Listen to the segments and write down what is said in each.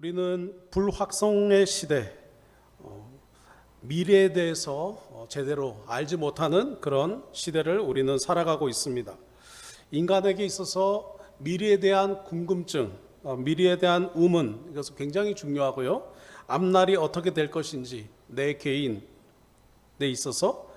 우리는 불확성의 시대, 미래에 대해서 제대로 알지 못하는 그런 시대를 우리는 살아가고 있습니다. 인간에게 있어서 미래에 대한 궁금증, 미래에 대한 의문, 이것은 굉장히 중요하고요. 앞날이 어떻게 될 것인지, 내 개인에 있어서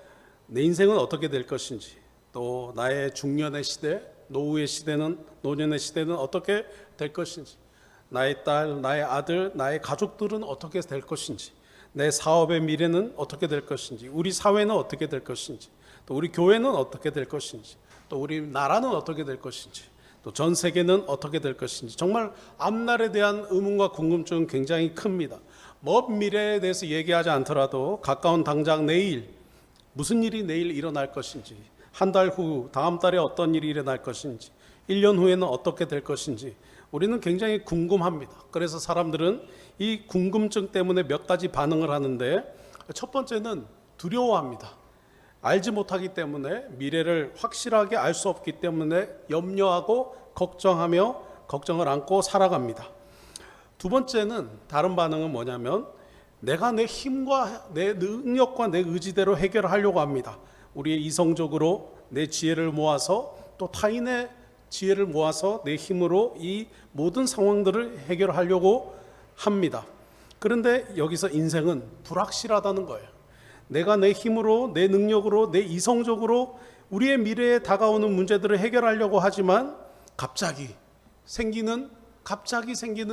내 인생은 어떻게 될 것인지, 또 나의 중년의 시대, 노년의 시대는 어떻게 될 것인지, 나의 딸, 나의 아들, 나의 가족들은 어떻게 될 것인지, 내 사업의 미래는 어떻게 될 것인지, 우리 사회는 어떻게 될 것인지, 또 우리 교회는 어떻게 될 것인지, 또 우리 나라는 어떻게 될 것인지, 또 전 세계는 어떻게 될 것인지, 정말 앞날에 대한 의문과 궁금증은 굉장히 큽니다. 먼 미래에 대해서 얘기하지 않더라도 가까운 당장 내일, 무슨 일이 내일 일어날 것인지, 한 달 후, 다음 달에 어떤 일이 일어날 것인지, 1년 후에는 어떻게 될 것인지 우리는 굉장히 궁금합니다. 그래서 사람들은 이 궁금증 때문에 몇 가지 반응을 하는데, 첫 번째는 두려워합니다. 알지 못하기 때문에, 미래를 확실하게 알 수 없기 때문에 염려하고 걱정하며 걱정을 안고 살아갑니다. 두 번째는, 다른 반응은 뭐냐면, 내가 내 힘과 내 능력과 내 의지대로 해결하려고 합니다. 우리의 이성적으로 내 지혜를 모아서, 또 타인의 지혜를 모아서 내 힘으로 이 모든 상황들을 해결하려고 합니다. 그런데 여기서 인생은 불확실하다는 거예요. 내가 내 힘으로, 내 능력으로, 내 이성적으로 우리의 미래에 다가오는 문제들을 해결하려고 하지만 갑자기 생기는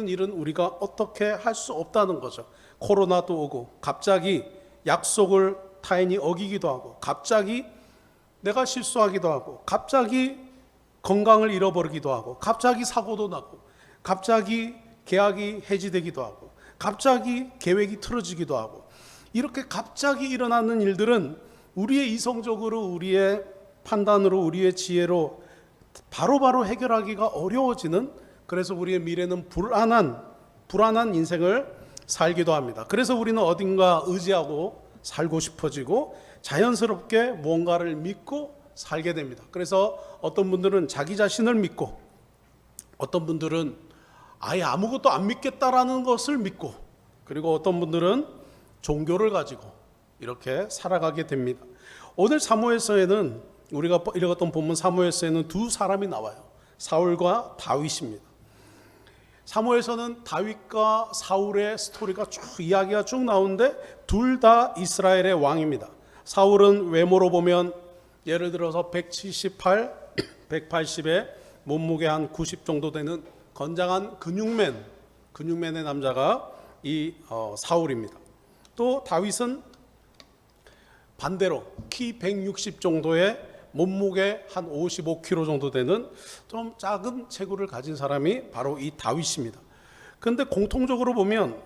일은 우리가 어떻게 할 수 없다는 거죠. 코로나도 오고, 갑자기 약속을 타인이 어기기도 하고, 갑자기 내가 실수하기도 하고, 갑자기 건강을 잃어버리기도 하고, 갑자기 사고도 나고, 갑자기 계약이 해지되기도 하고, 갑자기 계획이 틀어지기도 하고, 이렇게 갑자기 일어나는 일들은 우리의 이성적으로, 우리의 판단으로, 우리의 지혜로 바로바로 해결하기가 어려워지는, 그래서 우리의 미래는 불안한 인생을 살기도 합니다. 그래서 우리는 어딘가 의지하고 살고 싶어지고 자연스럽게 뭔가를 믿고 살게 됩니다. 그래서 어떤 분들은 자기 자신을 믿고, 어떤 분들은 아예 아무것도 안 믿겠다라는 것을 믿고, 그리고 어떤 분들은 종교를 가지고 이렇게 살아가게 됩니다. 오늘 사무엘서에는, 우리가 읽었던 본문 사무엘서에는 두 사람이 나와요. 사울과 다윗입니다. 사무엘서는 다윗과 사울의 스토리가 이야기가 쭉 나오는데, 둘 다 이스라엘의 왕입니다. 사울은 외모로 보면 예를 들어서 178, 180에 몸무게 한 90 정도 되는 건장한 근육맨의 남자가 이 사울입니다. 또 다윗은 반대로 키 160 정도의 몸무게 한 55kg 정도 되는 좀 작은 체구를 가진 사람이 바로 이 다윗입니다. 그런데 공통적으로 보면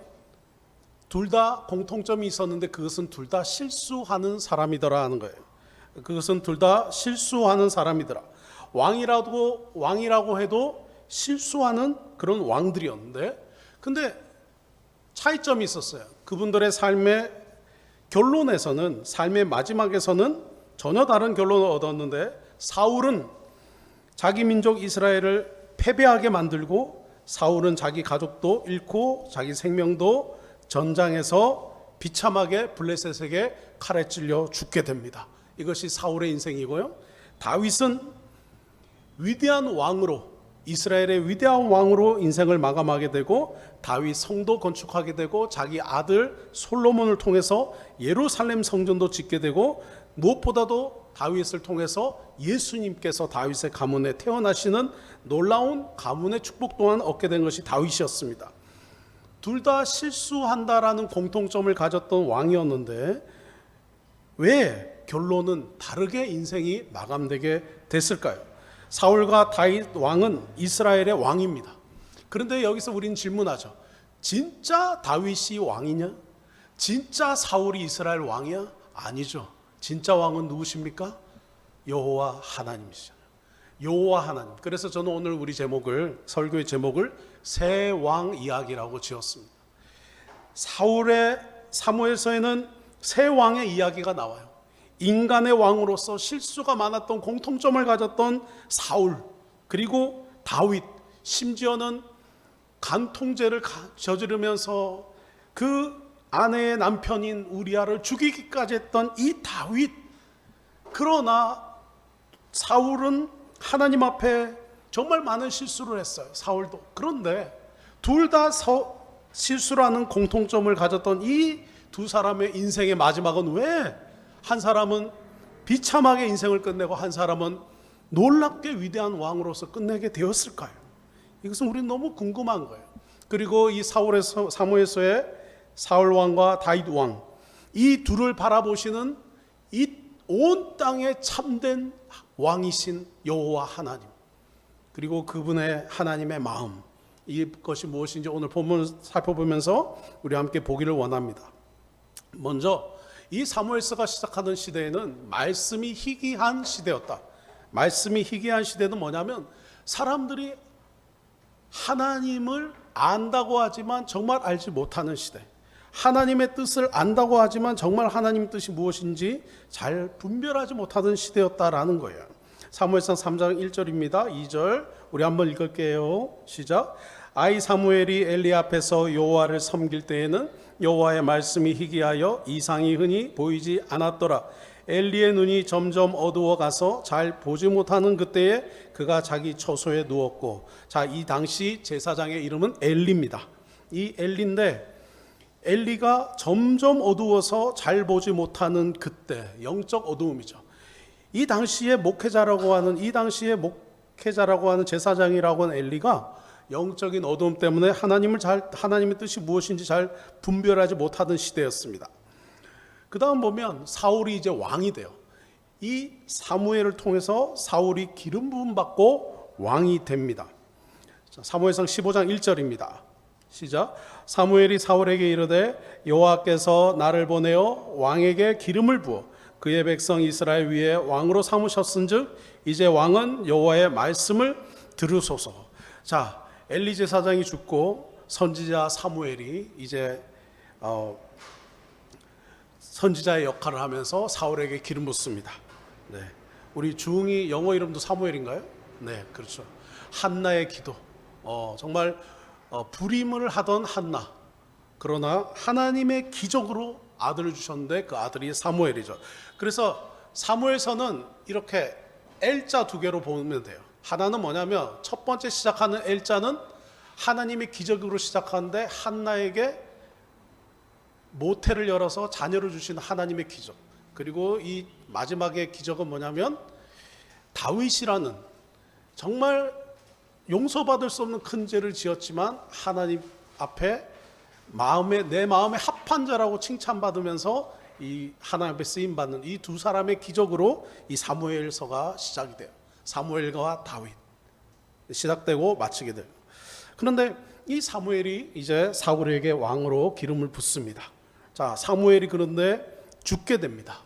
둘 다 공통점이 있었는데, 그것은 둘 다 실수하는 사람이더라 하는 거예요. 그것은 둘 다 실수하는 사람이더라. 왕이라고 해도 실수하는 그런 왕들이었는데, 근데 차이점이 있었어요. 그분들의 삶의 결론에서는, 삶의 마지막에서는 전혀 다른 결론을 얻었는데, 사울은 자기 민족 이스라엘을 패배하게 만들고, 사울은 자기 가족도 잃고 자기 생명도 전장에서 비참하게 블레셋에게 칼에 찔려 죽게 됩니다. 이것이 사울의 인생이고요. 다윗은 위대한 왕으로, 이스라엘의 위대한 왕으로 인생을 마감하게 되고, 다윗 성도 건축하게 되고, 자기 아들 솔로몬을 통해서 예루살렘 성전도 짓게 되고, 무엇보다도 다윗을 통해서 예수님께서 다윗의 가문에 태어나시는 놀라운 가문의 축복 또한 얻게 된 것이 다윗이었습니다. 둘 다 실수한다라는 공통점을 가졌던 왕이었는데, 왜 결론은 다르게 인생이 마감되게 됐을까요? 사울과 다윗 왕은 이스라엘의 왕입니다. 그런데 여기서 우리는 질문하죠. 진짜 다윗이 왕이냐? 진짜 사울이 이스라엘 왕이야? 아니죠. 진짜 왕은 누구십니까? 여호와 하나님이시잖아요. 여호와 하나님. 그래서 저는 오늘 우리 설교의 제목을 새 왕 이야기라고 지었습니다. 사무엘서에는 새 왕의 이야기가 나와요. 인간의 왕으로서 실수가 많았던, 공통점을 가졌던 사울, 그리고 다윗, 심지어는 간통죄를 저지르면서 그 아내의 남편인 우리아를 죽이기까지 했던 이 다윗, 그러나 사울은 하나님 앞에 정말 많은 실수를 했어요. 사울도. 그런데 둘 다 실수라는 공통점을 가졌던 이 두 사람의 인생의 마지막은 왜 한 사람은 비참하게 인생을 끝내고 한 사람은 놀랍게 위대한 왕으로서 끝내게 되었을까요? 이것은 우리는 너무 궁금한 거예요. 그리고 이 사무엘서의 사울 왕과 다윗 왕, 이 둘을 바라보시는 이 온 땅에 참된 왕이신 여호와 하나님, 그리고 그분의 하나님의 마음, 이것이 무엇인지 오늘 본문을 살펴보면서 우리 함께 보기를 원합니다. 먼저 이 사무엘서가 시작하는 시대에는 말씀이 희귀한 시대였다. 말씀이 희귀한 시대는 뭐냐면 사람들이 하나님을 안다고 하지만 정말 알지 못하는 시대, 하나님의 뜻을 안다고 하지만 정말 하나님의 뜻이 무엇인지 잘 분별하지 못하는 시대였다라는 거예요. 사무엘상 3장 1절입니다. 2절 우리 한번 읽을게요. 시작. 아이 사무엘이 엘리 앞에서 여호와를 섬길 때에는 여호와의 말씀이 희귀하여 이상이 흔히 보이지 않았더라. 엘리의 눈이 점점 어두워 가서 잘 보지 못하는 그때에 그가 자기 처소에 누웠고, 자, 이 당시 제사장의 이름은 엘리입니다. 이 엘리인데 엘리가 점점 어두워서 잘 보지 못하는 그때, 영적 어두움이죠. 이 당시의 목회자라고 하는 제사장이라고 하는 엘리가 영적인 어두움 때문에 하나님의 뜻이 무엇인지 잘 분별하지 못하던 시대였습니다. 그 다음 보면 사울이 이제 왕이 돼요. 이 사무엘을 통해서 사울이 기름 부음 받고 왕이 됩니다. 사무엘상 15장 1절입니다. 시작. 사무엘이 사울에게 이르되 여호와께서 나를 보내어 왕에게 기름을 부어 그의 백성 이스라엘 위에 왕으로 삼으셨은즉 이제 왕은 여호와의 말씀을 들으소서. 자, 엘리 제사장이 죽고 선지자 사무엘이 이제 선지자의 역할을 하면서 사울에게 기름 붓습니다. 네, 우리 중이 영어 이름도 사무엘인가요? 네, 그렇죠. 한나의 기도. 정말 불임을 하던 한나, 그러나 하나님의 기적으로 아들을 주셨는데 그 아들이 사무엘이죠. 그래서 사무엘서는 이렇게 L자 두 개로 보면 돼요. 하나는 뭐냐면 첫 번째 시작하는 L자는 하나님의 기적으로 시작하는데 한나에게 모태를 열어서 자녀를 주신 하나님의 기적. 그리고 이 마지막의 기적은 뭐냐면 다윗이라는 정말 용서받을 수 없는 큰 죄를 지었지만 하나님 앞에 내 마음에 합한 자라고 칭찬받으면서 이 하나님 앞에 쓰임받는 이 두 사람의 기적으로 이 사무엘서가 시작이 돼요. 사무엘과 다윗 시작되고 마치게 돼요. 그런데 이 사무엘이 이제 사울에게 왕으로 기름을 붓습니다. 자, 사무엘이 그런데 죽게 됩니다.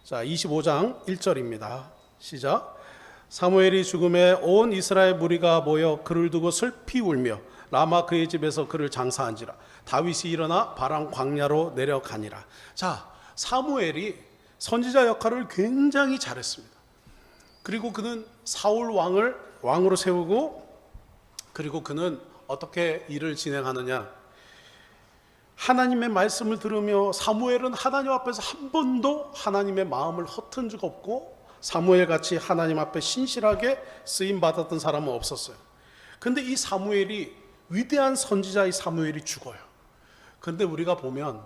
자, 25장 1절입니다. 시작. 사무엘이 죽음에 온 이스라엘 무리가 모여 그를 두고 슬피 울며 라마 그의 집에서 그를 장사한지라. 다윗이 일어나 바람 광야로 내려가니라. 자, 사무엘이 선지자 역할을 굉장히 잘했습니다. 그리고 그는 사울 왕을 왕으로 세우고, 그리고 그는 어떻게 일을 진행하느냐, 하나님의 말씀을 들으며 사무엘은 하나님 앞에서 한 번도 하나님의 마음을 허튼 적 없고 사무엘같이 하나님 앞에 신실하게 쓰임받았던 사람은 없었어요. 그런데 이 사무엘이, 위대한 선지자의 사무엘이 죽어요. 그런데 우리가 보면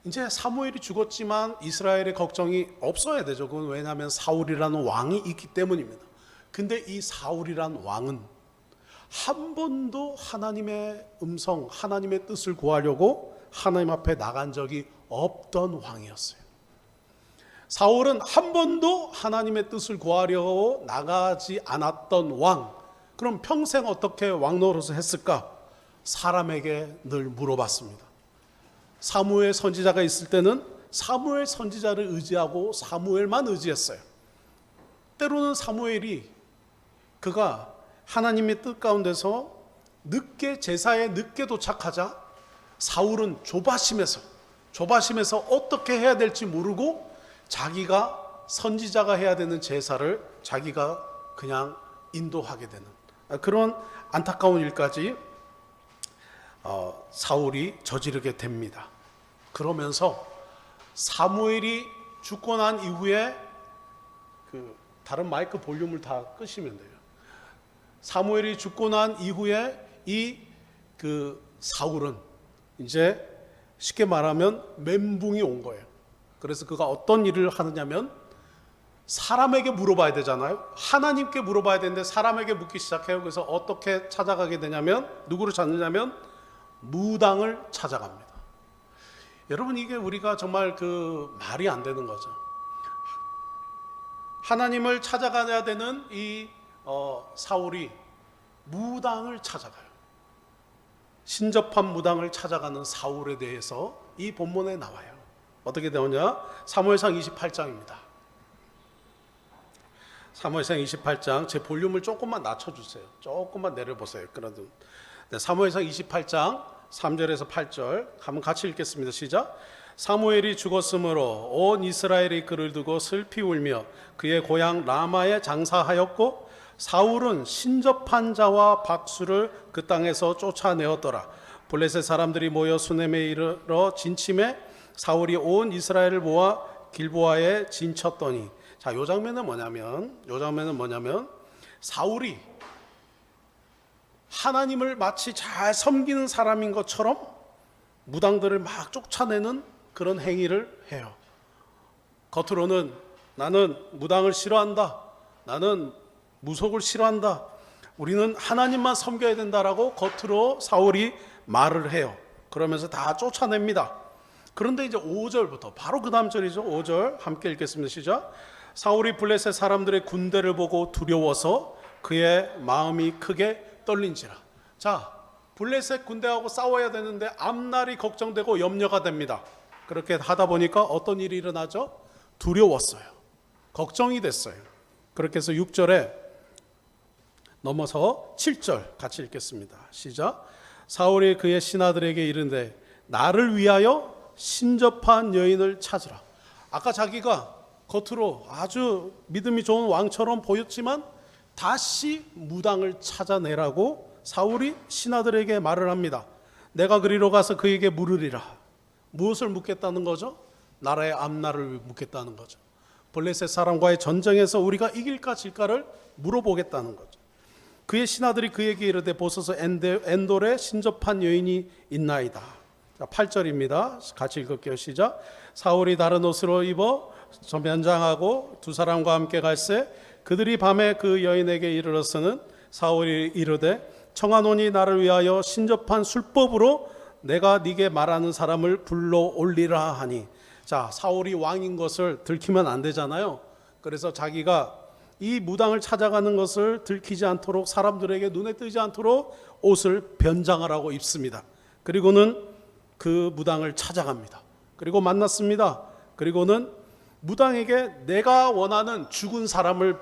이제 사무엘이 죽었지만 이스라엘의 걱정이 없어야 되죠. 그건 왜냐하면 사울이라는 왕이 있기 때문입니다. 근데 이 사울이란 왕은 한 번도 하나님의 음성, 하나님의 뜻을 구하려고 하나님 앞에 나간 적이 없던 왕이었어요. 사울은 한 번도 하나님의 뜻을 구하려고 나가지 않았던 왕. 그럼 평생 어떻게 왕 노릇을 했을까? 사람에게 늘 물어봤습니다. 사무엘 선지자가 있을 때는 사무엘 선지자를 의지하고 사무엘만 의지했어요. 때로는 사무엘이 그가 하나님의 뜻 가운데서 제사에 늦게 도착하자 사울은 조바심에서 어떻게 해야 될지 모르고 자기가 선지자가 해야 되는 제사를 자기가 그냥 인도하게 되는 그런 안타까운 일까지 사울이 저지르게 됩니다. 그러면서 사무엘이 죽고 난 이후에 다른 마이크 볼륨을 다 끄시면 돼요. 사무엘이 죽고 난 이후에 사울은 이제 쉽게 말하면 멘붕이 온 거예요. 그래서 그가 어떤 일을 하느냐면 사람에게 물어봐야 되잖아요. 하나님께 물어봐야 되는데 사람에게 묻기 시작해요. 그래서 어떻게 찾아가게 되냐면, 누구를 찾느냐면 무당을 찾아갑니다. 여러분, 이게 우리가 정말 말이 안 되는 거죠. 하나님을 찾아가야 되는 사울이 무당을 찾아가요. 신접한 무당을 찾아가는 사울에 대해서 이 본문에 나와요. 어떻게 되느냐? 사무엘상 28장입니다. 사무엘상 28장, 제 볼륨을 조금만 낮춰주세요. 조금만 내려보세요. 그래도 사무엘상 28장 3절에서 8절 한번 같이 읽겠습니다. 시작. 사무엘이 죽었으므로 온 이스라엘이 그를 두고 슬피 울며 그의 고향 라마에 장사하였고, 사울은 신접한 자와 박수를 그 땅에서 쫓아내었더라. 블레셋 사람들이 모여 수넴에 이르러 진침해 사울이 온 이스라엘을 모아 길보아에 진쳤더니, 자, 요 장면은 뭐냐면 사울이 하나님을 마치 잘 섬기는 사람인 것처럼 무당들을 막 쫓아내는 그런 행위를 해요. 겉으로는 나는 무당을 싫어한다, 나는 무속을 싫어한다, 우리는 하나님만 섬겨야 된다라고 겉으로 사울이 말을 해요. 그러면서 다 쫓아냅니다. 그런데 이제 5절부터 바로 그 다음 절이죠. 5절 함께 읽겠습니다. 시작. 사울이 블레셋 사람들의 군대를 보고 두려워서 그의 마음이 크게 떨린지라. 자, 블레셋 군대하고 싸워야 되는데 앞날이 걱정되고 염려가 됩니다. 그렇게 하다 보니까 어떤 일이 일어나죠? 두려웠어요. 걱정이 됐어요. 그렇게 해서 6절에 넘어서 7절 같이 읽겠습니다. 시작. 사울이 그의 신하들에게 이르되 나를 위하여 신접한 여인을 찾으라. 아까 자기가 겉으로 아주 믿음이 좋은 왕처럼 보였지만 다시 무당을 찾아내라고 사울이 신하들에게 말을 합니다. 내가 그리로 가서 그에게 물으리라. 무엇을 묻겠다는 거죠? 나라의 앞날을 묻겠다는 거죠. 블레셋 사람과의 전쟁에서 우리가 이길까 질까를 물어보겠다는 거죠. 그의 신하들이 그에게 이르되 보소서 엔돌에 신접한 여인이 있나이다. 8절입니다. 같이 읽을게요. 시작. 사울이 다른 옷으로 입어 면장하고 두 사람과 함께 갈새 그들이 밤에 그 여인에게 이르러서는 사울이 이르되 청하노니 나를 위하여 신접한 술법으로 내가 네게 말하는 사람을 불러올리라 하니. 자, 사울이 왕인 것을 들키면 안 되잖아요. 그래서 자기가 이 무당을 찾아가는 것을 들키지 않도록, 사람들에게 눈에 띄지 않도록 옷을 변장하라고 입습니다. 그리고는 그 무당을 찾아갑니다. 그리고 만났습니다. 그리고는 무당에게 내가 원하는 죽은 사람을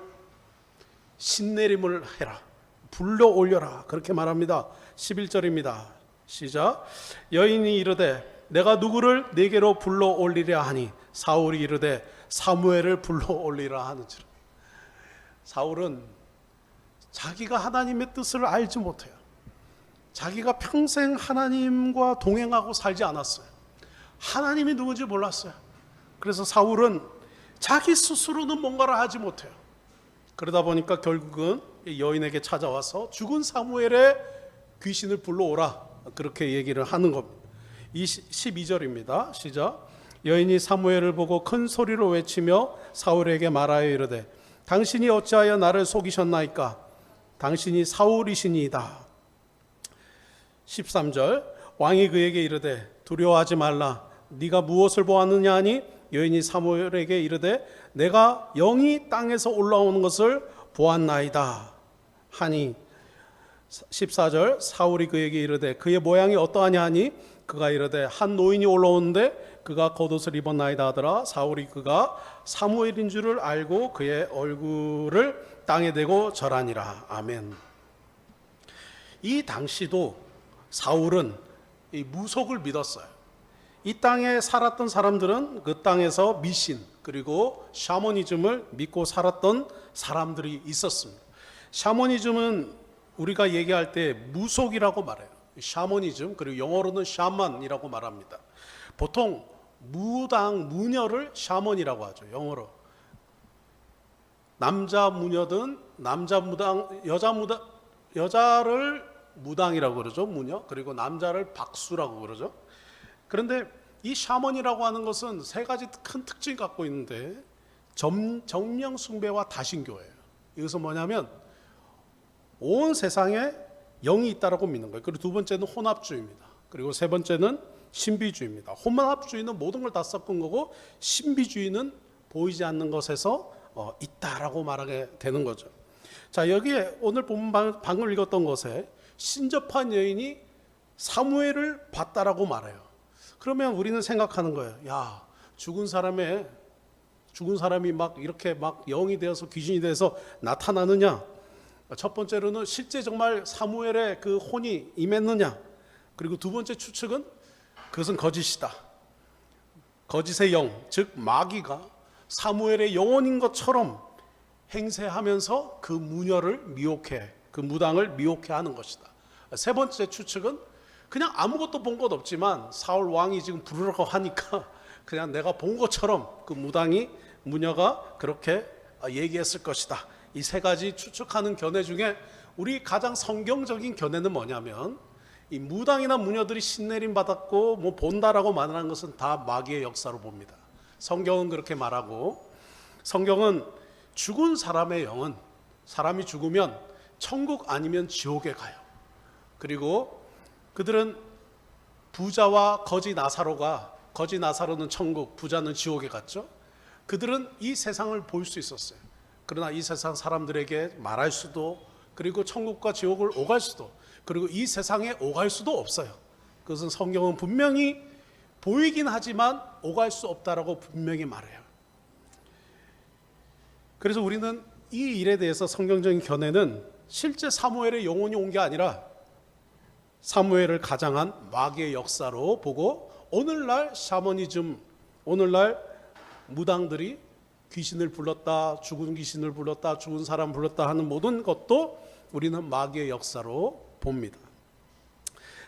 신내림을 해라, 불러올려라, 그렇게 말합니다. 11절입니다. 시작. 여인이 이르되 내가 누구를 네게로 불러올리랴 하니 사울이 이르되 사무엘을 불러올리라 하는지라. 사울은 자기가 하나님의 뜻을 알지 못해요. 자기가 평생 하나님과 동행하고 살지 않았어요. 하나님이 누군지 몰랐어요. 그래서 사울은 자기 스스로는 뭔가를 하지 못해요. 그러다 보니까 결국은 여인에게 찾아와서 죽은 사무엘의 귀신을 불러오라, 그렇게 얘기를 하는 겁니다. 12절입니다. 시작. 여인이 사무엘을 보고 큰 소리로 외치며 사울에게 말하여 이르되 당신이 어찌하여 나를 속이셨나이까? 당신이 사울이시니이다. 13절. 왕이 그에게 이르되 두려워하지 말라. 네가 무엇을 보았느냐 하니 여인이 사무엘에게 이르되 내가 영이 땅에서 올라오는 것을 보았나이다 하니. 14절. 사울이 그에게 이르되 그의 모양이 어떠하냐 하니 그가 이르되 한 노인이 올라오는데 그가 겉옷을 입었나이다 하더라. 사울이 그가 사무엘인 줄을 알고 그의 얼굴을 땅에 대고 절하니라. 아멘. 이 당시도 사울은 이 무속을 믿었어요. 이 땅에 살았던 사람들은 그 땅에서 미신 그리고 샤머니즘을 믿고 살았던 사람들이 있었습니다. 샤머니즘은 우리가 얘기할 때 무속이라고 말해요. 샤머니즘, 그리고 영어로는 샤만이라고 말합니다. 보통 무당, 무녀를 샤먼이라고 하죠. 영어로. 남자 무녀든 남자 무당, 여자를 무당이라고 그러죠. 무녀. 그리고 남자를 박수라고 그러죠. 그런데 이 샤먼이라고 하는 것은 세 가지 큰 특징을 갖고 있는데 정령 숭배와 다신교예요. 이것은 뭐냐면 온 세상에 영이 있다라고 믿는 거예요. 그리고 두 번째는 혼합주의입니다. 그리고 세 번째는 신비주의입니다. 혼합주의는 모든 걸 다 섞은 거고, 신비주의는 보이지 않는 것에서 있다라고 말하게 되는 거죠. 자, 여기에 오늘 본문 방금 읽었던 것에 신접한 여인이 사무엘을 봤다라고 말해요. 그러면 우리는 생각하는 거예요. 야, 죽은 사람이 막 이렇게 막 영이 되어서 귀신이 돼서 나타나느냐? 첫 번째로는 실제 정말 사무엘의 그 혼이 임했느냐? 그리고 두 번째 추측은 그것은 거짓이다. 거짓의 영, 즉 마귀가 사무엘의 영혼인 것처럼 행세하면서 그 무녀를 미혹해, 그 무당을 미혹해 하는 것이다. 세 번째 추측은 그냥 아무것도 본 것 없지만 사울 왕이 지금 부르라고 하니까 그냥 내가 본 것처럼 그 무녀가 그렇게 얘기했을 것이다. 이 세 가지 추측하는 견해 중에 우리 가장 성경적인 견해는 뭐냐면, 이 무당이나 무녀들이 신내림 받았고 뭐 본다라고 말하는 것은 다 마귀의 역사로 봅니다. 성경은 그렇게 말하고, 성경은 죽은 사람의 영은, 사람이 죽으면 천국 아니면 지옥에 가요. 그리고 그들은 부자와 거지 나사로는 천국, 부자는 지옥에 갔죠. 그들은 이 세상을 볼 수 있었어요. 그러나 이 세상 사람들에게 말할 수도, 그리고 천국과 지옥을 오갈 수도, 그리고 이 세상에 오갈 수도 없어요. 그것은 성경은 분명히 보이긴 하지만 오갈 수 없다라고 분명히 말해요. 그래서 우리는 이 일에 대해서 성경적인 견해는 실제 사무엘의 영혼이 온 게 아니라 사무엘을 가장한 마귀의 역사로 보고, 오늘날 샤머니즘, 오늘날 무당들이 귀신을 불렀다, 죽은 귀신을 불렀다, 죽은 사람 불렀다 하는 모든 것도 우리는 마귀의 역사로 봅니다.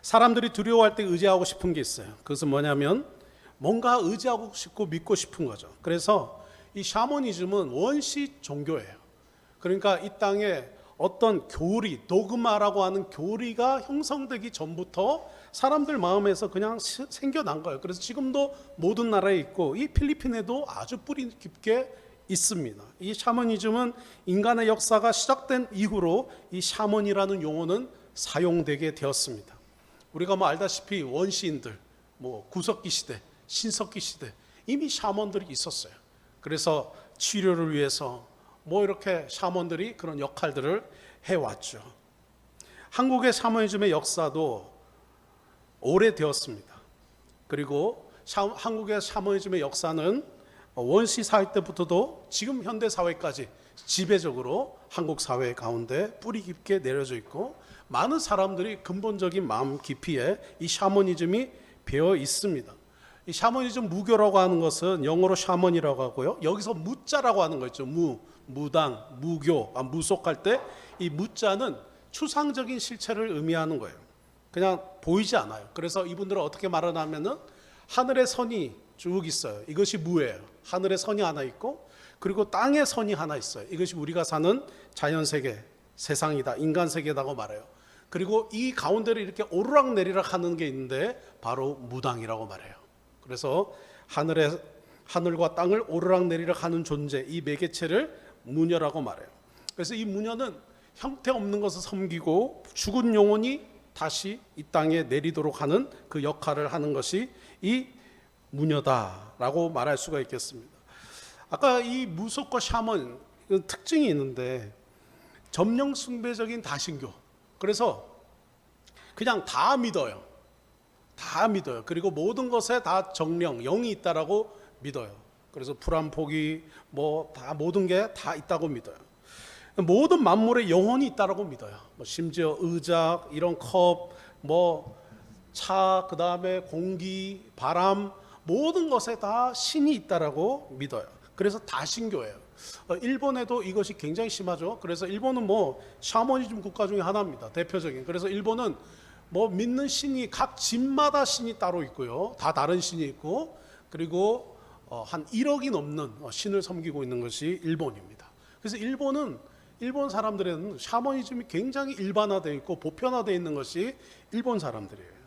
사람들이 두려워할 때 의지하고 싶은 게 있어요. 그것은 뭐냐면 뭔가 의지하고 싶고 믿고 싶은 거죠. 그래서 이 샤머니즘은 원시 종교예요. 그러니까 이 땅에 어떤 교리, 도그마라고 하는 교리가 형성되기 전부터 사람들 마음에서 그냥 생겨난 거예요. 그래서 지금도 모든 나라에 있고, 이 필리핀에도 아주 뿌리 깊게 있습니다. 이 샤머니즘은 인간의 역사가 시작된 이후로 이 샤먼이라는 용어는 사용되게 되었습니다. 우리가 뭐 알다시피 원시인들, 뭐 구석기 시대, 신석기 시대 이미 샤먼들이 있었어요. 그래서 치료를 위해서 뭐 이렇게 샤먼들이 그런 역할들을 해왔죠. 한국의 샤머니즘의 역사도 오래되었습니다. 그리고 한국의 샤머니즘의 역사는 원시 사회 때부터도 지금 현대 사회까지 지배적으로 한국 사회 가운데 뿌리 깊게 내려져 있고, 많은 사람들이 근본적인 마음 깊이에 이 샤머니즘이 배어 있습니다. 이 샤머니즘 무교라고 하는 것은 영어로 샤먼이라고 하고요. 여기서 무자라고 하는 거 있죠. 무당, 무교, 무속할 때 이 무자는 추상적인 실체를 의미하는 거예요. 그냥 보이지 않아요. 그래서 이분들은 어떻게 말하냐면은 하늘의 선이 쭉 있어요. 이것이 무예요. 하늘의 선이 하나 있고, 그리고 땅의 선이 하나 있어요. 이것이 우리가 사는 자연세계, 세상이다, 인간세계다고 말해요. 그리고 이 가운데를 이렇게 오르락내리락 하는 게 있는데 바로 무당이라고 말해요. 그래서 하늘과 땅을 오르락내리락 하는 존재, 이 매개체를 무녀라고 말해요. 그래서 이 무녀는 형태 없는 것을 섬기고 죽은 영혼이 다시 이 땅에 내리도록 하는 그 역할을 하는 것이 이 무녀다라고 말할 수가 있겠습니다. 아까 이 무속과 샤먼 특징이 있는데, 점령 숭배적인 다신교. 그래서 그냥 다 믿어요. 다 믿어요. 그리고 모든 것에 다 정령, 영이 있다라고 믿어요. 그래서 불안포기 뭐 다 모든 게 다 있다고 믿어요. 모든 만물에 영혼이 있다라고 믿어요. 뭐 심지어 의자, 이런 컵, 뭐 차, 그 다음에 공기, 바람, 모든 것에 다 신이 있다라고 믿어요. 그래서 다신교예요. 일본에도 이것이 굉장히 심하죠. 그래서 일본은 뭐 샤머니즘 국가 중에 하나입니다. 대표적인. 그래서 일본은 뭐 믿는 신이 각 집마다 신이 따로 있고요. 다 다른 신이 있고, 그리고 한 1억이 넘는 신을 섬기고 있는 것이 일본입니다. 그래서 일본 사람들에는 샤머니즘이 굉장히 일반화되어 있고 보편화되어 있는 것이 일본 사람들이에요.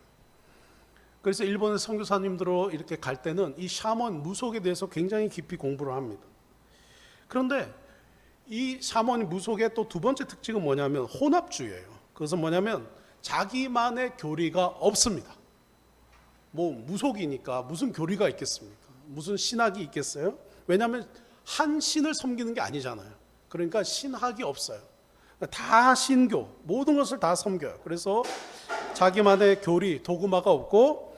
그래서 일본의 선교사님들로 이렇게 갈 때는 이 샤먼 무속에 대해서 굉장히 깊이 공부를 합니다. 그런데 이 샤먼 무속의 또 두 번째 특징은 뭐냐면 혼합주의예요. 그것은 뭐냐면 자기만의 교리가 없습니다. 뭐 무속이니까 무슨 교리가 있겠습니까? 무슨 신학이 있겠어요? 왜냐하면 한 신을 섬기는 게 아니잖아요. 그러니까 신학이 없어요. 다 신교, 모든 것을 다 섬겨요. 그래서 자기만의 교리, 도구마가 없고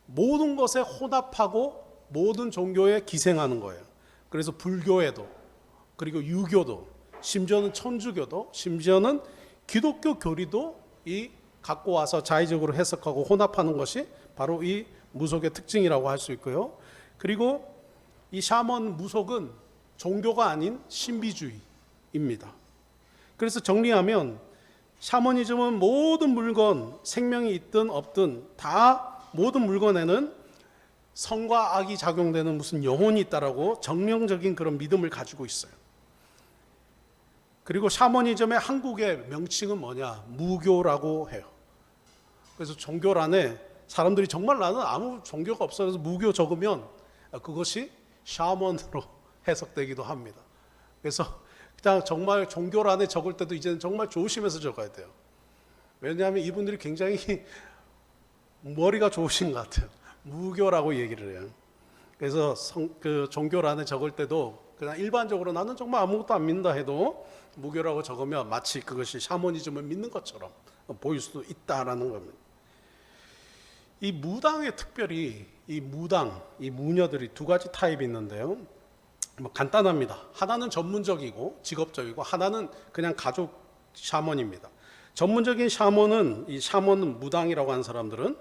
모든 것에 혼합하고 모든 종교에 기생하는 거예요. 그래서 불교에도, 그리고 유교도, 심지어는 천주교도, 심지어는 기독교 교리도 이 갖고 와서 자의적으로 해석하고 혼합하는 것이 바로 이 무속의 특징이라고 할 수 있고요. 그리고 이 샤먼 무속은 종교가 아닌 신비주의입니다. 그래서 정리하면 샤머니즘은 모든 물건, 생명이 있든 없든 다 모든 물건에는 선과 악이 작용되는 무슨 영혼이 있다라고 정령적인 그런 믿음을 가지고 있어요. 그리고 샤머니즘의 한국의 명칭은 뭐냐? 무교라고 해요. 그래서 종교란에 사람들이 정말 나는 아무 종교가 없어 그래서 무교 적으면 그것이 샤먼으로 해석되기도 합니다. 그래서 그냥 정말 종교란에 적을 때도 이제는 정말 조심해서 적어야 돼요. 왜냐하면 이분들이 굉장히 머리가 좋으신 것 같아요. 무교라고 얘기를 해요. 그래서 그 종교란에 적을 때도 그냥 일반적으로 나는 정말 아무것도 안 믿는다 해도 무교라고 적으면 마치 그것이 샤머니즘을 믿는 것처럼 보일 수도 있다라는 겁니다. 이 무당에 특별히 이 무당, 이 무녀들이 두 가지 타입이 있는데요. 뭐 간단합니다. 하나는 전문적이고 직업적이고 하나는 그냥 가족 샤먼입니다. 전문적인 샤먼은 이 샤먼 무당이라고 하는 사람들은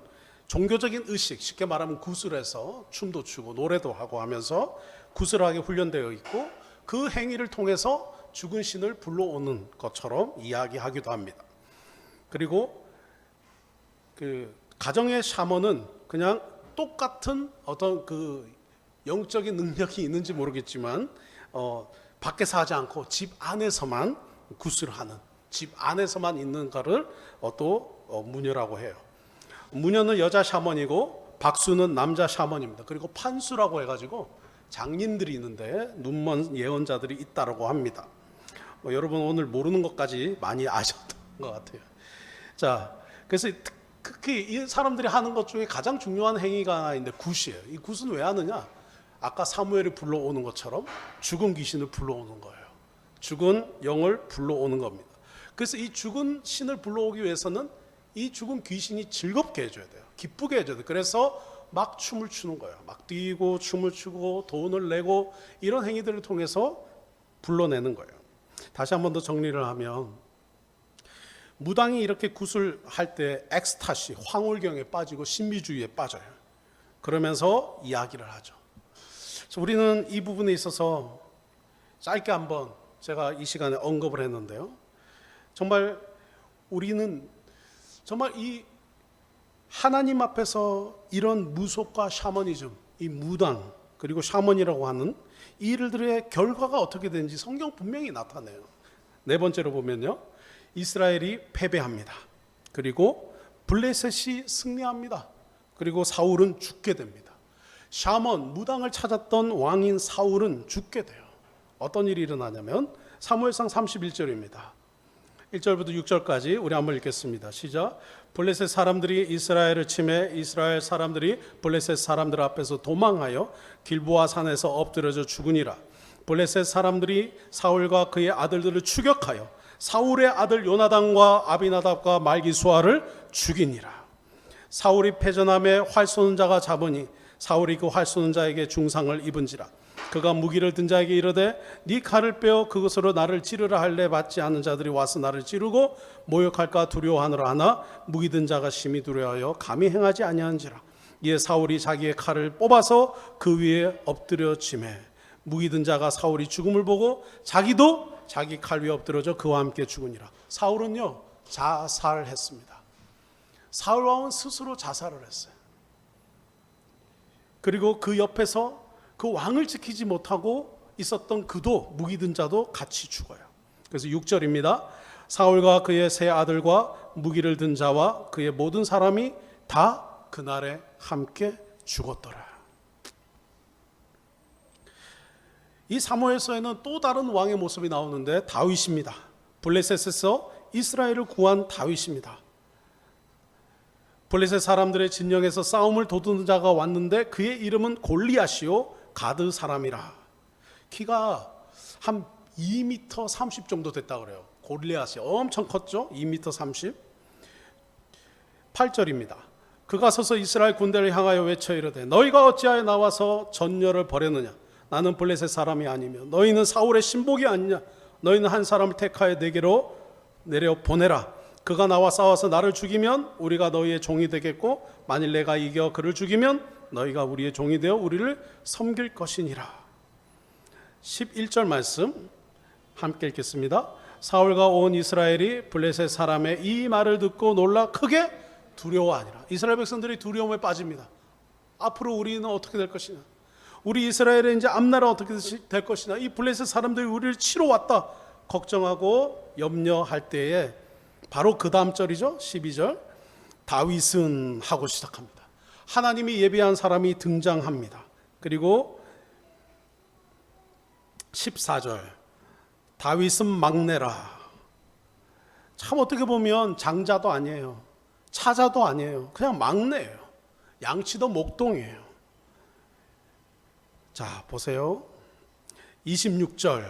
종교적인 의식, 쉽게 말하면 구슬해서 춤도 추고 노래도 하고 하면서 구슬하게 훈련되어 있고 그 행위를 통해서 죽은 신을 불러오는 것처럼 이야기하기도 합니다. 그리고 그 가정의 샤먼은 그냥 똑같은 어떤 그 영적인 능력이 있는지 모르겠지만 밖에서 하지 않고 집 안에서만 구슬하는, 집 안에서만 있는 거를 또 무녀라고 해요. 무녀는 여자 샤먼이고 박수는 남자 샤먼입니다. 그리고 판수라고 해가지고 장인들이 있는데 눈먼 예언자들이 있다고 합니다. 여러분 오늘 모르는 것까지 많이 아셨던 것 같아요. 자, 그래서 특히 이 사람들이 하는 것 중에 가장 중요한 행위가 하나 있는데 굿이에요. 이 굿은 왜 하느냐? 아까 사무엘이 불러오는 것처럼 죽은 귀신을 불러오는 거예요. 죽은 영을 불러오는 겁니다. 그래서 이 죽은 신을 불러오기 위해서는 이 죽은 귀신이 즐겁게 해줘야 돼요. 기쁘게 해줘야 돼요. 그래서 막 춤을 추는 거예요. 막 뛰고 춤을 추고 돈을 내고 이런 행위들을 통해서 불러내는 거예요. 다시 한 번 더 정리를 하면 무당이 이렇게 구슬할 때 엑스타시, 황홀경에 빠지고 신비주의에 빠져요. 그러면서 이야기를 하죠. 그래서 우리는 이 부분에 있어서 짧게 한번 제가 이 시간에 언급을 했는데요. 정말 우리는 정말 이 하나님 앞에서 이런 무속과 샤머니즘, 이 무당 그리고 샤먼이라고 하는 이 일들의 결과가 어떻게 되는지 성경 분명히 나타내요. 네 번째로 보면요, 이스라엘이 패배합니다. 그리고 블레셋이 승리합니다. 그리고 사울은 죽게 됩니다. 샤먼, 무당을 찾았던 왕인 사울은 죽게 돼요. 어떤 일이 일어나냐면 사무엘상 31절입니다. 1절부터 6절까지 우리 한번 읽겠습니다. 시작. 블레셋 사람들이 이스라엘을 침해 이스라엘 사람들이 블레셋 사람들 앞에서 도망하여 길보아 산에서 엎드려져 죽으니라. 블레셋 사람들이 사울과 그의 아들들을 추격하여 사울의 아들 요나단과 아비나답과 말기수아를 죽이니라. 사울이 패전함에 활 쏘는 자가 잡으니 사울이 그 활 쏘는 자에게 중상을 입은지라. 그가 무기를 든 자에게 이르되 네 칼을 빼어 그것으로 나를 찌르라 할래 받지 않은 자들이 와서 나를 찌르고 모욕할까 두려워하느라 하나 무기 든 자가 심히 두려워하여 감히 행하지 아니한지라. 이에 사울이 자기의 칼을 뽑아서 그 위에 엎드려 치매 무기든 자가 사울이 죽음을 보고 자기도 자기 칼 위에 엎드러져 그와 함께 죽으니라. 사울은요 자살했습니다. 사울 왕은 스스로 자살을 했어요. 그리고 그 옆에서 그 왕을 지키지 못하고 있었던 그도 무기든 자도 같이 죽어요. 그래서 6절입니다. 사울과 그의 세 아들과 무기를 든 자와 그의 모든 사람이 다 그날에 함께 죽었더라. 이 사무엘서에는 또 다른 왕의 모습이 나오는데 다윗입니다. 블레셋에서 이스라엘을 구한 다윗입니다. 블레셋 사람들의 진영에서 싸움을 도두는 자가 왔는데 그의 이름은 골리앗이요 가드 사람이라. 키가 한 2m 30 정도 됐다 그래요. 골리앗이 엄청 컸죠. 2m 30. 8절입니다. 그가 서서 이스라엘 군대를 향하여 외쳐 이르되 너희가 어찌하여 나와서 전열을 벌였느냐. 나는 블레셋 사람이 아니며 너희는 사울의 신복이 아니냐. 너희는 한 사람을 택하여 내게로 내려 보내라. 그가 나와 싸워서 나를 죽이면 우리가 너희의 종이 되겠고 만일 내가 이겨 그를 죽이면 너희가 우리의 종이 되어 우리를 섬길 것이니라. 11절 말씀 함께 읽겠습니다. 사울과 온 이스라엘이 블레셋 사람의 이 말을 듣고 놀라 크게 두려워하니라. 이스라엘 백성들이 두려움에 빠집니다. 앞으로 우리는 어떻게 될 것이냐. 우리 이스라엘의 이제 앞날은 어떻게 될 것이냐. 이 블레셋 사람들이 우리를 치러 왔다 걱정하고 염려할 때에 바로 그 다음 절이죠. 12절. 다윗은 하고 시작합니다. 하나님이 예비한 사람이 등장합니다. 그리고 14절. 다윗은 막내라. 참 어떻게 보면 장자도 아니에요. 차자도 아니에요. 그냥 막내예요. 양치도 목동이에요. 자, 보세요. 26절.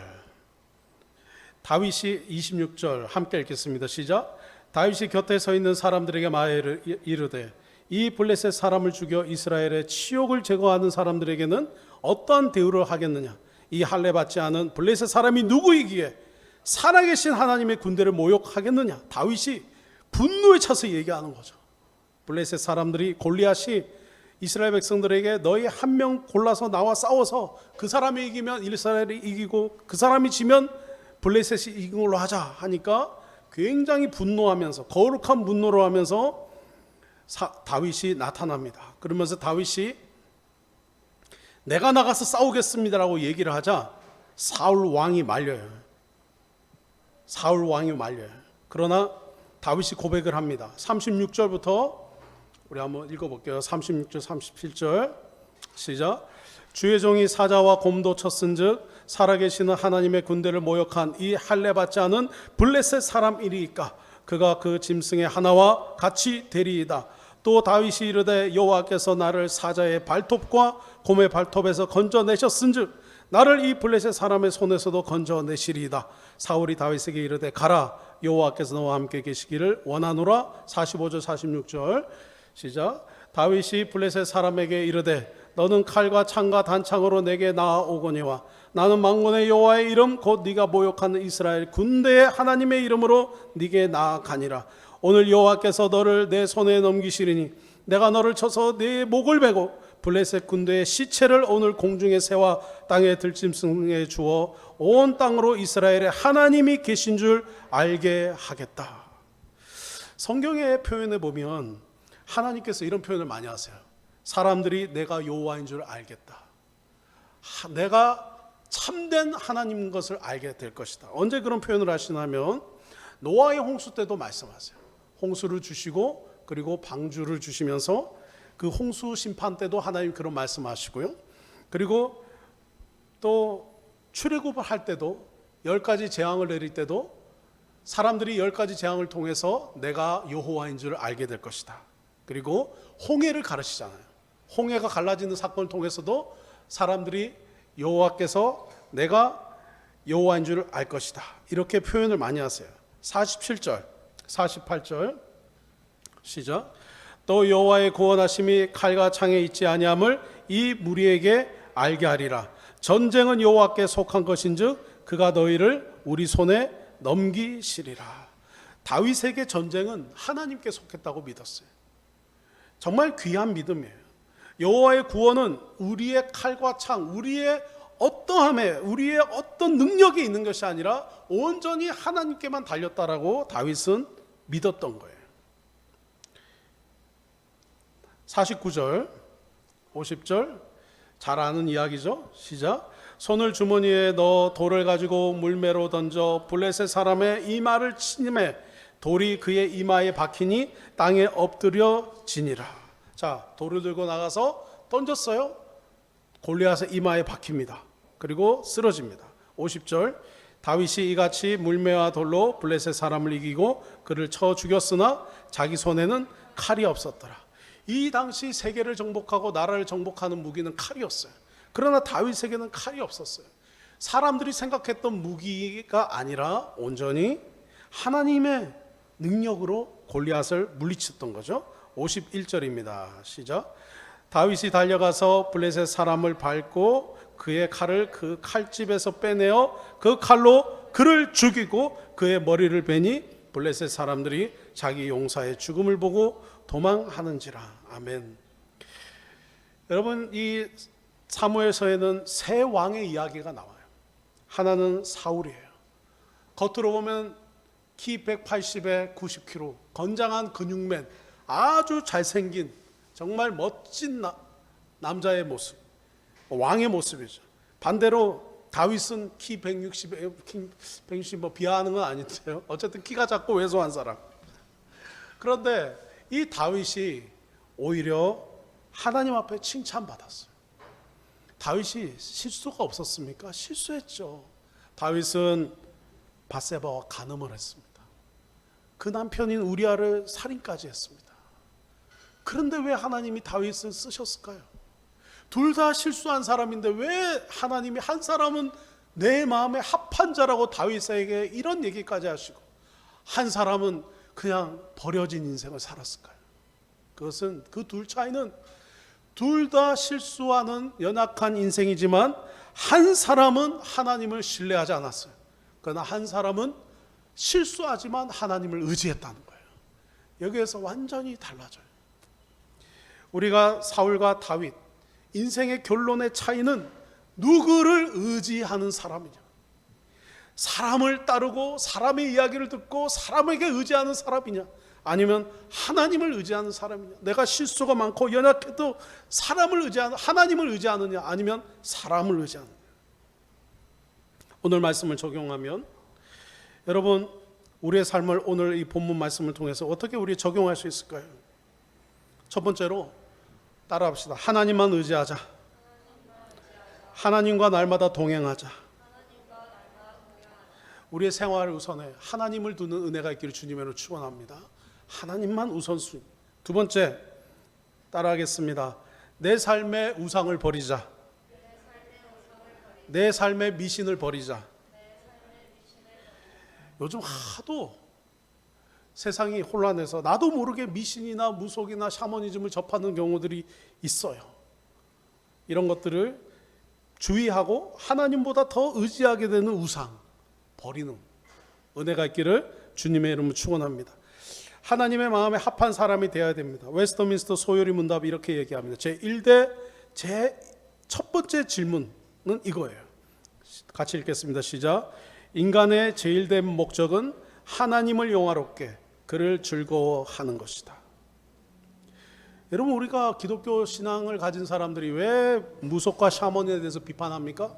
다윗이 26절 함께 읽겠습니다. 시작. 다윗이 곁에 서 있는 사람들에게 말하여 이르되 이 블레셋 사람을 죽여 이스라엘의 치욕을 제거하는 사람들에게는 어떠한 대우를 하겠느냐. 이 할례 받지 않은 블레셋 사람이 누구이기에 살아계신 하나님의 군대를 모욕하겠느냐. 다윗이 분노에 차서 얘기하는 거죠. 블레셋 사람들이 골리앗이 이스라엘 백성들에게 너희 한 명 골라서 나와 싸워서 그 사람이 이기면 이스라엘이 이기고 그 사람이 지면 블레셋이 이긴 걸로 하자 하니까 굉장히 분노하면서 거룩한 분노를 하면서 다윗이 나타납니다. 그러면서 다윗이 내가 나가서 싸우겠습니다라고 얘기를 하자 사울 왕이 말려요. 사울 왕이 말려요. 그러나 다윗이 고백을 합니다. 36절부터 우리 한번 읽어볼게요. 36절 37절 시작. 주의 종이 사자와 곰도 쳤은즉 살아계시는 하나님의 군대를 모욕한 이 할례 받지 않은 블레셋 사람이리이까 그가 그 짐승의 하나와 같이 되리이다. 또 다윗이 이르되 여호와께서 나를 사자의 발톱과 곰의 발톱에서 건져내셨은즉 나를 이 블레셋 사람의 손에서도 건져내시리이다. 사울이 다윗에게 이르되 가라 여호와께서 너와 함께 계시기를 원하노라. 45절 46절 시작. 다윗이 블레셋 사람에게 이르되 너는 칼과 창과 단창으로 내게 나아오거니와 나는 만군의 여호와의 이름 곧 네가 모욕하는 이스라엘 군대의 하나님의 이름으로 네게 나아가니라. 오늘 여호와께서 너를 내 손에 넘기시리니 내가 너를 쳐서 네 목을 베고 블레셋 군대의 시체를 오늘 공중의 새와 땅의 들짐승에 주어 온 땅으로 이스라엘의 하나님이 계신 줄 알게 하겠다. 성경의 표현에 보면 하나님께서 이런 표현을 많이 하세요. 사람들이 내가 여호와인 줄 알겠다. 내가 참된 하나님인 것을 알게 될 것이다. 언제 그런 표현을 하시냐면 노아의 홍수 때도 말씀하세요. 홍수를 주시고 그리고 방주를 주시면서 그 홍수 심판 때도 하나님 그런 말씀하시고요. 그리고 또 출애굽을 할 때도 10가지 재앙을 내릴 때도 사람들이 10가지 재앙을 통해서 내가 여호와인 줄 알게 될 것이다. 그리고 홍해를 가르치잖아요. 홍해가 갈라지는 사건을 통해서도 사람들이 여호와께서 내가 여호와인 줄 알 것이다. 이렇게 표현을 많이 하세요. 47절 48절 시작. 또 여호와의 구원하심이 칼과 창에 있지 아니함을 이 무리에게 알게 하리라. 전쟁은 여호와께 속한 것인즉 그가 너희를 우리 손에 넘기시리라. 다윗에게 전쟁은 하나님께 속했다고 믿었어요. 정말 귀한 믿음이에요. 여호와의 구원은 우리의 칼과 창, 우리의 어떠함에 우리의 어떤 능력이 있는 것이 아니라 온전히 하나님께만 달렸다라고 다윗은 믿었던 거예요. 49절 50절 잘 아는 이야기죠. 시작. 손을 주머니에 넣어 돌을 가지고 물매로 던져 블레셋 사람의 이마를 치매 돌이 그의 이마에 박히니 땅에 엎드려 지니라. 자, 돌을 들고 나가서 던졌어요. 골리앗의 이마에 박힙니다. 그리고 쓰러집니다. 50절 다윗이 이같이 물매와 돌로 블레셋 사람을 이기고 그를 쳐 죽였으나 자기 손에는 칼이 없었더라. 이 당시 세계를 정복하고 나라를 정복하는 무기는 칼이었어요. 그러나 다윗에게는 칼이 없었어요. 사람들이 생각했던 무기가 아니라 온전히 하나님의 능력으로 골리앗을 물리쳤던 거죠. 51절입니다. 시작. 다윗이 달려가서 블레셋 사람을 밟고 그의 칼을 그 칼집에서 빼내어 그 칼로 그를 죽이고 그의 머리를 베니 블레셋 사람들이 자기 용사의 죽음을 보고 도망하는지라. 아멘. 여러분, 이 사무엘서에는 세 왕의 이야기가 나와요. 하나는 사울이에요. 겉으로 보면 키 180에 90kg, 건장한 근육맨, 아주 잘생긴 정말 멋진 남자의 모습, 왕의 모습이죠. 반대로 다윗은 키 160에 160 뭐 비하하는 건 아닌데요. 어쨌든 키가 작고 왜소한 사람. 그런데 이 다윗이 오히려 하나님 앞에 칭찬받았어요. 다윗이 실수가 없었습니까? 실수했죠. 다윗은 밧세바와 간음을 했습니다. 그 남편인 우리아를 살인까지 했습니다. 그런데 왜 하나님이 다윗을 쓰셨을까요? 둘 다 실수한 사람인데 왜 하나님이 한 사람은 내 마음에 합한 자라고 다윗에게 이런 얘기까지 하시고 한 사람은 그냥 버려진 인생을 살았을까요? 그것은 그 둘 차이는 둘 다 실수하는 연약한 인생이지만 한 사람은 하나님을 신뢰하지 않았어요. 그러나 한 사람은 실수하지만 하나님을 의지했다는 거예요. 여기에서 완전히 달라져요. 우리가 사울과 다윗 인생의 결론의 차이는 누구를 의지하는 사람이냐, 사람을 따르고 사람의 이야기를 듣고 사람에게 의지하는 사람이냐, 아니면 하나님을 의지하는 사람이냐. 내가 실수가 많고 연약해도 사람을 의지하는, 하나님을 의지하느냐, 아니면 사람을 의지하느냐. 오늘 말씀을 적용하면 여러분, 우리의 삶을 오늘 이 본문 말씀을 통해서 어떻게 우리 적용할 수 있을까요? 첫 번째로 따라합시다. 하나님만 의지하자. 하나님과 날마다 동행하자. 우리의 생활을 우선해 하나님을 두는 은혜가 있기를 주님으로 축원합니다. 하나님만 우선순위. 두 번째, 따라하겠습니다. 내 삶의 우상을 버리자. 내 삶의 미신을 버리자. 요즘 하도 세상이 혼란해서 나도 모르게 미신이나 무속이나 샤머니즘을 접하는 경우들이 있어요. 이런 것들을 주의하고 하나님보다 더 의지하게 되는 우상 버리는 은혜가 있기를 주님의 이름으로 축원합니다. 하나님의 마음에 합한 사람이 되어야 됩니다. 웨스터민스터 소요리 문답이 이렇게 얘기합니다. 제1대 제 첫 번째 질문은 이거예요. 같이 읽겠습니다. 시작. 인간의 제일 된 목적은 하나님을 영화롭게 그를 즐거워하는 것이다. 여러분, 우리가 기독교 신앙을 가진 사람들이 왜 무속과 샤머니에 대해서 비판합니까?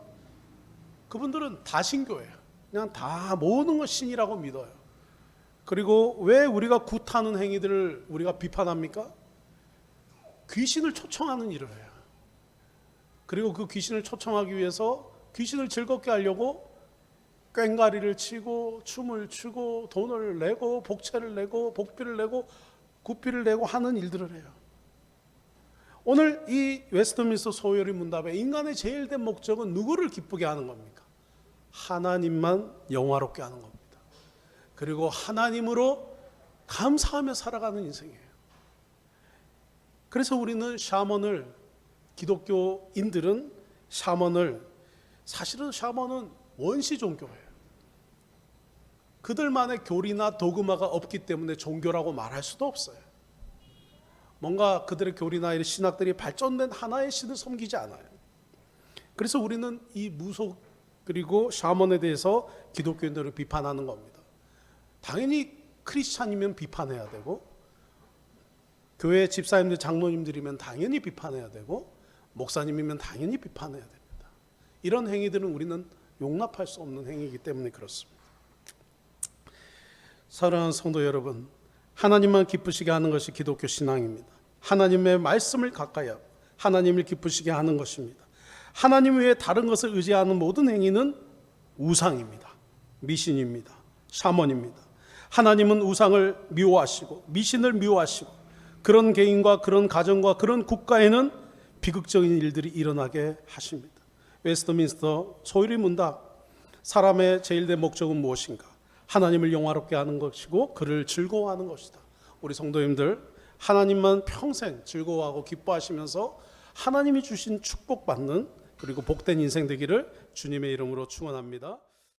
그분들은 다 신교예요. 그냥 다 모든 것 신이라고 믿어요. 그리고 왜 우리가 굿하는 행위들을 우리가 비판합니까? 귀신을 초청하는 일을 해요. 그리고 그 귀신을 초청하기 위해서 귀신을 즐겁게 하려고 꽹가리를 치고 춤을 추고 돈을 내고 복채를 내고 복비를 내고 구피를 내고 하는 일들을 해요. 오늘 이 웨스트민스터 소요리 문답에 인간의 제일 된 목적은 누구를 기쁘게 하는 겁니까? 하나님만 영화롭게 하는 겁니다. 그리고 하나님으로 감사하며 살아가는 인생이에요. 그래서 우리는 샤먼을, 기독교인들은 샤먼을, 사실은 샤먼은 원시 종교예요. 그들만의 교리나 도그마가 없기 때문에 종교라고 말할 수도 없어요. 뭔가 그들의 교리나 이런 신학들이 발전된 하나의 신을 섬기지 않아요. 그래서 우리는 이 무속 그리고 샤먼에 대해서 기독교인들을 비판하는 겁니다. 당연히 크리스찬이면 비판해야 되고, 교회 집사님들, 장로님들이면 당연히 비판해야 되고, 목사님이면 당연히 비판해야 됩니다. 이런 행위들은 우리는 용납할 수 없는 행위이기 때문에 그렇습니다. 사랑하는 성도 여러분, 하나님만 기쁘시게 하는 것이 기독교 신앙입니다. 하나님의 말씀을 가까이 하고 하나님을 기쁘시게 하는 것입니다. 하나님 외에 다른 것을 의지하는 모든 행위는 우상입니다. 미신입니다. 샤먼입니다. 하나님은 우상을 미워하시고 미신을 미워하시고, 그런 개인과 그런 가정과 그런 국가에는 비극적인 일들이 일어나게 하십니다. 웨스트민스터 소율이 문답, 사람의 제일된 목적은 무엇인가? 하나님을 영화롭게 하는 것이고 그를 즐거워하는 것이다. 우리 성도님들, 하나님만 평생 즐거워하고 기뻐하시면서 하나님이 주신 축복받는, 그리고 복된 인생 되기를 주님의 이름으로 축원합니다.